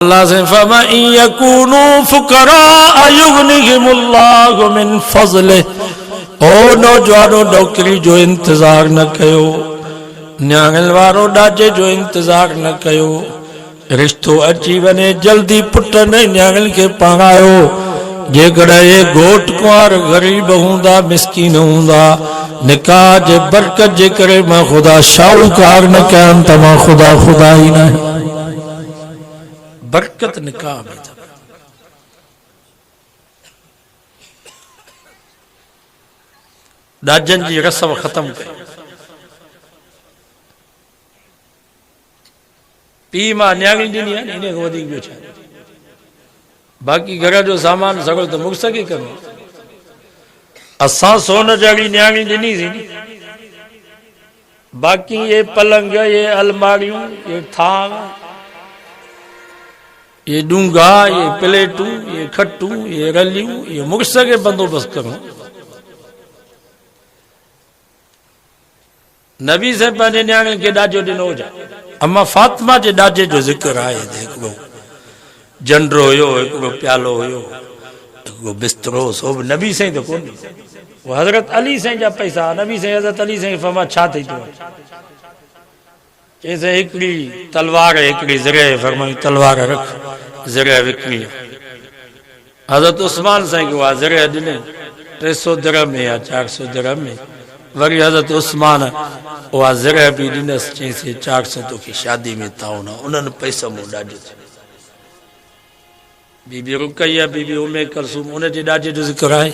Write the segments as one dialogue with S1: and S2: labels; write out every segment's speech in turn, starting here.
S1: अल्लाह से फमा इन यकूनू फुकरा युगनिहिमुल्लाहु मिन फज़लिह। ओ नौजवानो नौकरी जो इंतजार न कयो, न्याणल वारो ॾाजे जो इंतजार न कयो। रिश्तो अची वने जल्दी पुट ने न्याणल के पढ़ायो। जेकॾहिं ये घोट कुंवार गरीब हूंदा मिसकीन हूंदा, निकाह जे बरकत जे करे मां खुदा शाहूकार न कयां त मां खुदा खुदा ही न। बरकत निकाह में ॾाजनि जी रस्म ख़त्म कई। पी मां न्याणी ॾिनी आहे, इन खां वधीक ॿियो छा। बाक़ी घर जो सामान सगो तो मुख सके कमी। असां सोन जड़ी न्याणी ॾिनी थी, बाकी ये पलंग, ये अलमारियों, ये थान, ये डूंगा, ये प्लेटू, ये खट्टू, ये रलियूं, ये मुख सके बंदोबस्त करूं। नबी से पंहिंजे न्याणे खे ॾाजो ॾिनो हुजे। अम्मा फातिमा जे ॾाजे जो ज़िक्र आहे। हिकिड़ो जंडरो हुयो, हिकिड़ो प्यालो हुयो, हिकिड़ो बिस्तरो, सो बि नबी साईं त कोन, वो हज़रत अली साईं जा पैसा। नबी साईं हज़रत अली साईं फरमा छा थी तो चैसे हिकिड़ी तलवार, हिकिड़ी ज़रिया, फरमाई तलवार रख, ज़रिया विकिणी। हज़रत उस्मान साईं खे उहा ज़रिया ॾिने 300 दिरहम में या 400 दिरहम में। वरी हज़रत उस्मान उहा ज़रिया बि ॾिनसि, चईंसि 400 तोखे शादी में ताउन। उन्हनि पैसो मूं ॾाजो। बीबी रुकैया, बीबी उम्मे कुलसूम, उन जे ॾाजे जो ज़िक्र आहे।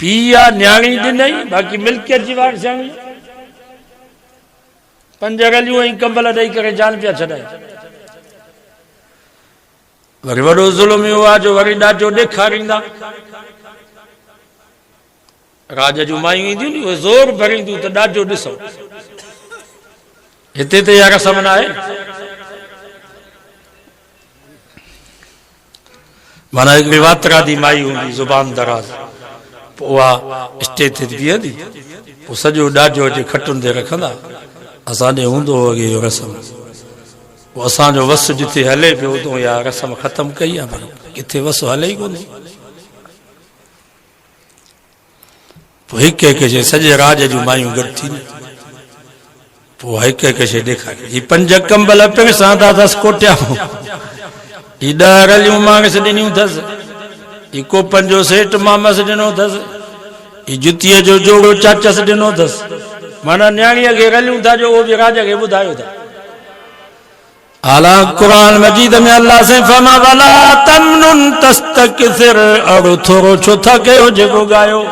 S1: पीउ न्याणी ॾिनई, बाक़ी मिल्कियत जी वार थियणी। 5 रलियूं ऐं कंबल ॾेई करे जान पिया छॾाए। वरी वॾो ज़ुल्म इहो आहे जो वरी ॾाजो ॾेखारींदा। राज जूं मायूं ईंदियूं नी, उहे ज़ोर भरींदियूं त ॾाजो ॾिसो। हिते त इहा रस्म न आहे। माना हिकिड़ी वातरादी माई हूंदी, ज़ुबान दराज़, पोइ उहा स्टेज ते बीहंदी, पोइ सॼो ॾाजो अचे खटुनि ते रखंदा। असांजे हूंदो हो इहो रस्म। पोइ असांजो वस जिथे हले पियो उतो इहा रस्म ख़तमु कई आहे, पर किथे वस हले ई कोन्हे। पोइ हिकु हिकु शइ सॼे राज जूं मायूं गॾु थींदियूं। पोइ हिकु हिकु शइ ॾेखारे। ही 5 कंबल पिण सां था अथसि कोटिया, ही 10 रलियूं मांगस ॾिनियूं अथसि, ही कोपन जो सेठ मामस ॾिनो अथसि, ही जुतीअ जो जोड़ो चाचस ॾिनो अथसि। माना न्याणीअ खे रलियूं था जो उहो बि राज खे ॿुधायो था। आला कुरान मजीद में अल्लाह से फरमा वला तमनुन तस्तकसिर, और थोरो छो था कयो जेको ॻायो।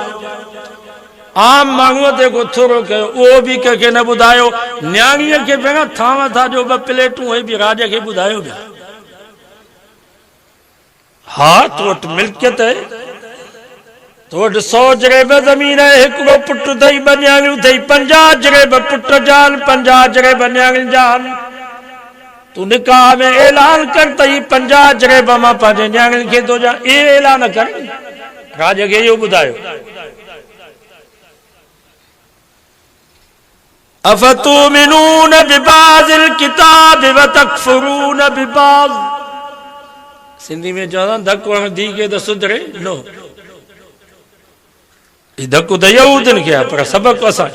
S1: आम माण्हूअ ते को थोरो कयो, उहो बि कंहिंखे न ॿुधायो। न्याणीअ खे भेण थांव था जो 2 प्लेटूं, उहे बि राज खे ॿुधायो पिया। हाँ, तो वट मिल्कियत है, तो वट 100 जरेब ज़मीन है, हिकिड़ो पुट अथई, 2 न्याणियूं अथई, 50 जरेब पुट जान, 50 जरेब न्याणियुनि जान। तू निकाह में ऐलान कर त 50 जरेब मां पंहिंजे न्याणियुनि खे थो ॾियां। इहे ऐलान कर, राज खे इहो ॿुधायो। अफतुमिनून बिबाज़िल किताब व तकफुरून बिबाज़। सिंधी में चवंदा धकु हण धी खे त सुधरे नो। धकु त यहूदनि खे आहे, पर सबक़ु असां।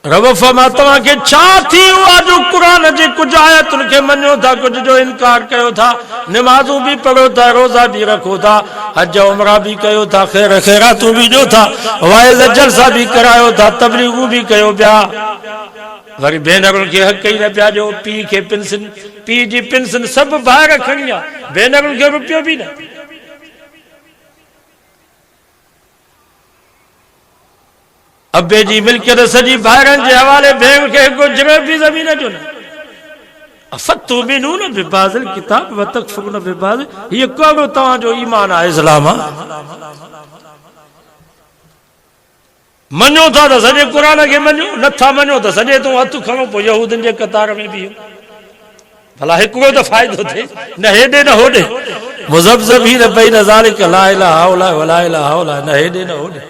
S1: रब फरमा तव्हांखे छा थी वियो जो क़ुरान जी कुझु आयतुनि खे मञो था, कुझु जो इनकार कयो था। नमाज़ूं बि पढ़ो था, रोज़ा बि रखो था, हज उमरा बि कयो था, ख़ैर ख़ैरातूं बि ॾियो था, वाइज़ जलसा बि करायो था, तबलीगूं बि कयो पिया। वरी भेनरुनि खे हक़ ई न पिया ॾियो। पीउ खे पेंशन, पीउ जी पेंशन सभु ॿाहिरि खणी आहे, भेनरुनि खे रुपयो बि न। अबे जी मिल्कियत सॼी ॿाहिरनि जे हवाले, भेण खे हिकु जरेब बि ज़मीन जो न। अफतुमिनून बिबाज़िल किताब व तकफुरून बिबाज़। हीअ कहिड़ो तव्हांजो ईमान आहे, इस्लाम आहे? मञो था त सॼे क़ुरान खे मञो, नथा मञो त सॼे तूं हथु खणो, पोइ यहूदनि जे कतार में बीहो। भला हिकिड़ो त फ़ाइदो थिए, न हेॾे न होॾे। मुज़ब्ज़बीन बैन ज़ालिक ला इलाहा इल्लल्लाह व ला इलाहा इल्लल्लाह, न हेॾे न होॾे।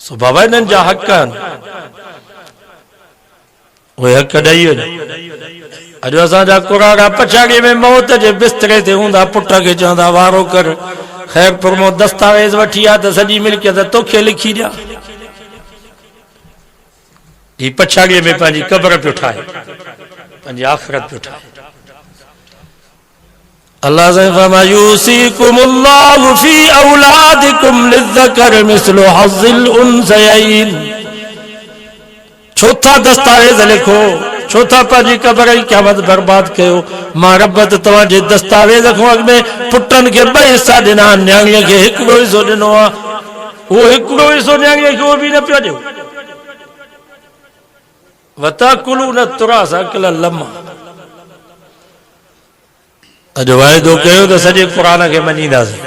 S1: सो बाबा इन्हनि जा हक़ आहिनि, उहे हक़ ॾेई वञो। अॼु असांजा कुराड़ा पछाड़ीअ में मौत जे बिस्तरे ते हूंदा, पुट खे चवंदा वारो कर, ख़ैर पुरमो दस्तावेज़ वठी आ त सॼी मिल्कियत तोखे लिखी ॾियां। ही पछाड़ीअ में पंहिंजी क़ब्र पियो ठाहे, पंहिंजी आख़िरत पियो ठाहे। अल्लाह से फरमा यूसीकुमुल्लाहु फी औलादिकुम लिज़्ज़कर मिस्लु हज़्ज़िल उन्सयैन। चौथा दस्तावेज़ लिखो, चौथा पंहिंजी क़ब्र जी क़यामत बर्बाद कयो। मां रब त तव्हांजे दस्तावेज़ खां अॻु में पुटनि खे 2 हिसा ॾिना, न्याणीअ खे हिकिड़ो हिसो ॾिनो आहे। उहो हिकिड़ो हिसो न्याणीअ खे उहो बि न पियो ॾियो। वताकुलून तुरास अकलन लम्मा। अॼु वाइदो कयो त सॼे क़ुरान खे मञींदासीं।